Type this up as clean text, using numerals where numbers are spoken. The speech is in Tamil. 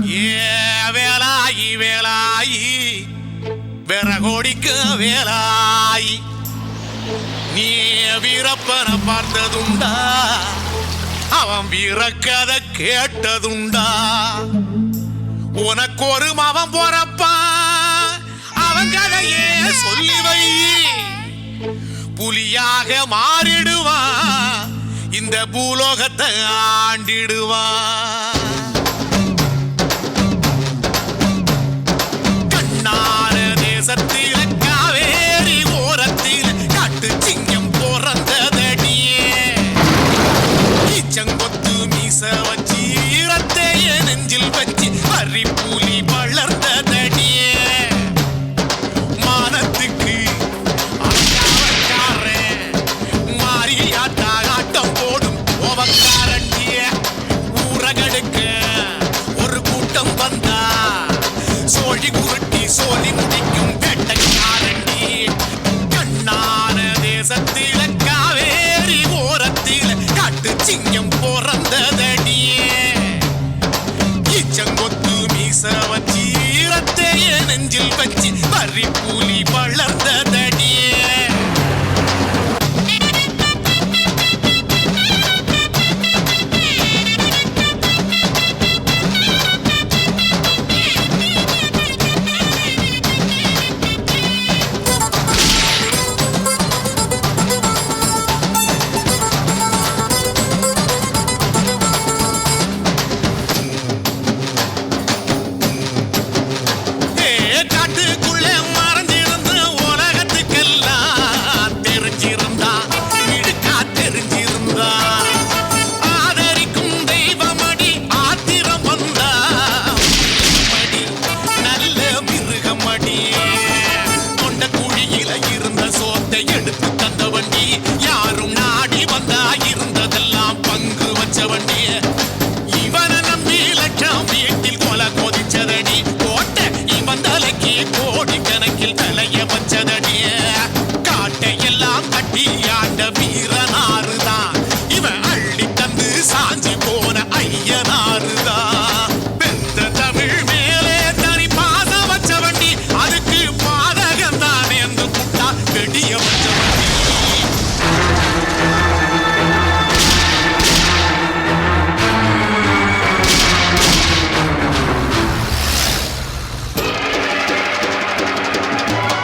ஏ வேலாயி வேலாயி விறகோடிக்கு வேலாயி நீ வீரப்பனை பார்த்ததுண்டா அவன் வீரக்கதை கேட்டதுண்டா உனக்கு ஒரு மவன் போறப்பான் அவன் கதையே சொல்லி வை புலியாக மாறிடுவான் இந்த பூலோகத்தை ஆண்டிடுவான் கண்ணார தேசத்தில காவேரி ஓரத்தில காட்டு சிங்கம் பிறந்ததடியே செங்கொத்து மீச வச்சு ஈரத்தைய நெஞ்சில் வச்சு வரி புலி வளர்ந்ததடியே மானத்துக்கு மாறியாட்டா ஆட்டம் போடும் கோவக்காரண்டிய ஊரகடுக்க ஒரு கூட்டம் வந்தா சோழி குருட்டி சோழி முடிக்கும் வேட்டைக்காரண்டி கண்ணான தேசத்தில காவேரி ஓரத்தில காட்டு சிங்கம் பிறந்ததடியே செங்கொத்து மீச வச்சு ஈரத்தைய நெஞ்சில் வச்சு வரி புலி வளர்ந்ததடியே கோடிக்கணக்கில் தலைய வச்சதடிய காட்டையெல்லாம் கட்டி ஆண்ட வீரன்